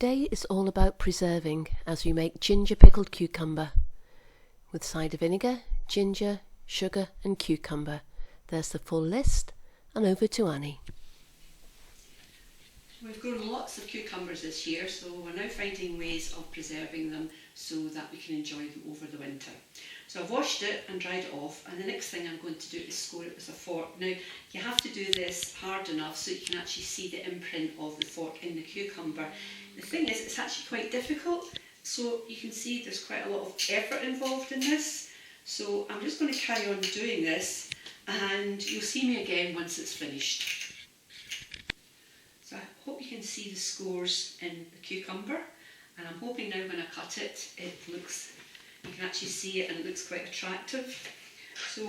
Today is all about preserving as we make ginger pickled cucumber with cider vinegar, ginger, sugar and cucumber. There's the full list, and over to Annie. We've grown lots of cucumbers this year, so we're now finding ways of preserving them so that we can enjoy them over the winter. So I've washed it and dried it off, and the next thing I'm going to do is score it with a fork. Now you have to do this hard enough so you can actually see the imprint of the fork in the cucumber. The thing is, it's actually quite difficult, so you can see there's quite a lot of effort involved in this. So I'm just going to carry on doing this, and you'll see me again once it's finished. So I hope you can see the scores in the cucumber, and I'm hoping now when I cut it, you can actually see it and it looks quite attractive. So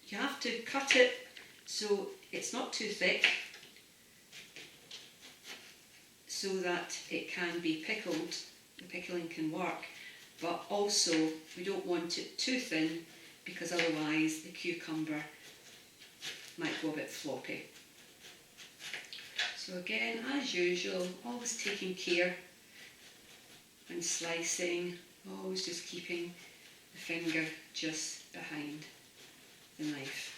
you have to cut it so it's not too thick, so that it can be pickled, the pickling can work, but also we don't want it too thin because otherwise the cucumber might go a bit floppy. So again, as usual, always taking care when slicing, always just keeping the finger just behind the knife.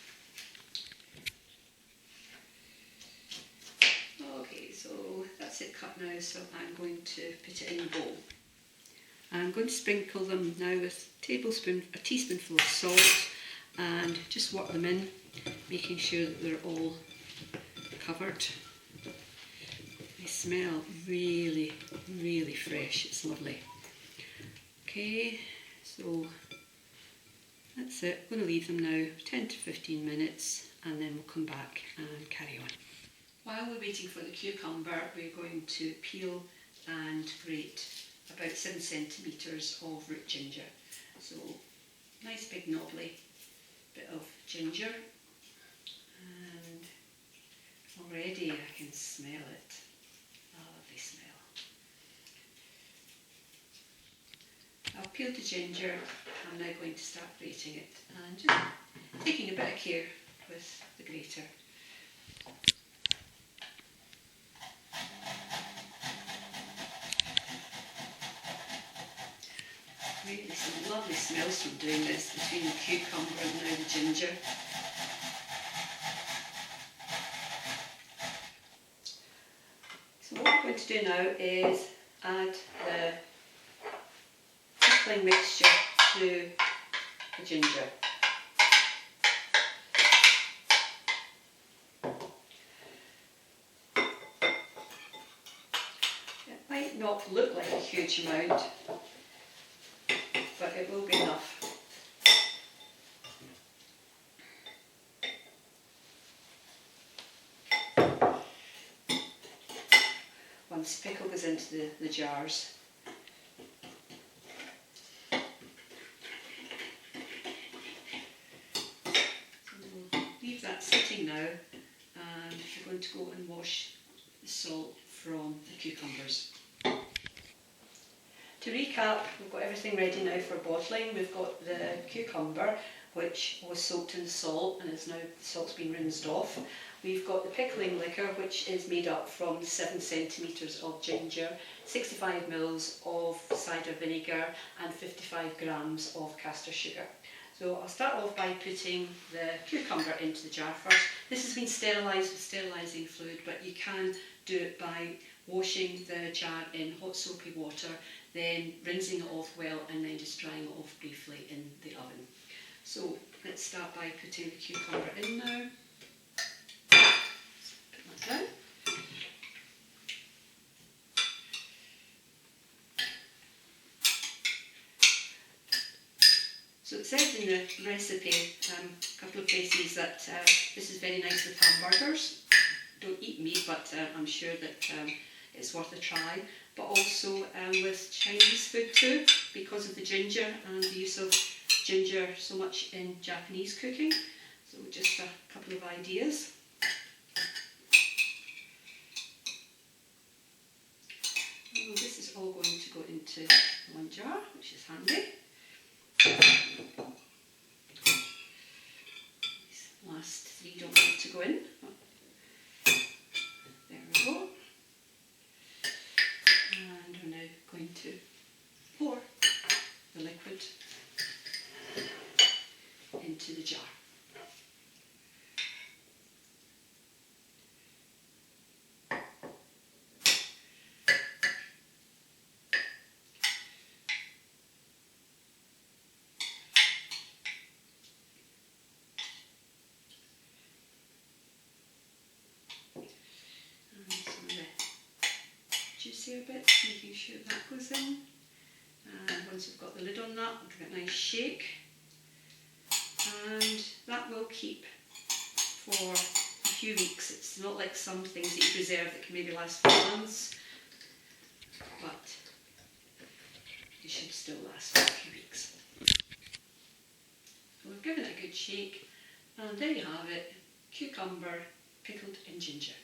Okay, so that's it cut now, so I'm going to put it in a bowl. I'm going to sprinkle them now with a teaspoonful of salt and just work them in, making sure that they're all covered. They smell really, really fresh, it's lovely. Okay, so that's it. I'm going to leave them now 10 to 15 minutes and then we'll come back and carry on. While we're waiting for the cucumber, we're going to peel and grate about 7 centimetres of root ginger. So nice big knobbly bit of ginger, and already I can smell it. A lovely smell. I've peeled the ginger. I'm now going to start grating it, and just taking a bit of care with the grater. Really some lovely smells from doing this, between the cucumber and now the ginger. So what I'm going to do now is add the pickling mixture to the ginger. It might not look like a huge amount, but it will be enough. Once the pickle goes into the jars. So we'll leave that sitting now, and we're going to go and wash the salt from the cucumbers. To recap, we've got everything ready now for bottling. We've got the cucumber, which was soaked in salt and is now, the salt's been rinsed off. We've got the pickling liquor, which is made up from 7 centimetres of ginger, 65 mils of cider vinegar and 55 grams of castor sugar. So I'll start off by putting the cucumber into the jar first. This has been sterilised with sterilising fluid, but you can do it by washing the jar in hot soapy water, then rinsing it off well, and then just drying it off briefly in the oven. So let's start by putting the cucumber in now. Put that down. So it says in the recipe, a couple of places, that this is very nice with hamburgers. Don't eat meat, but I'm sure that it's worth a try. But also with Chinese food too, because of the ginger and the use of ginger so much in Japanese cooking. So just a couple of ideas. And this is all going to go into one jar, which is handy. These last 3 don't want to go in. There we go. into the jar. And some of the juicier bits, making sure that goes in. And once we've got the lid on that, we'll give it a nice shake. And that will keep for a few weeks. It's not like some things that you preserve that can maybe last for months, but it should still last for a few weeks. So we've given it a good shake, and there you have it, cucumber pickled in ginger.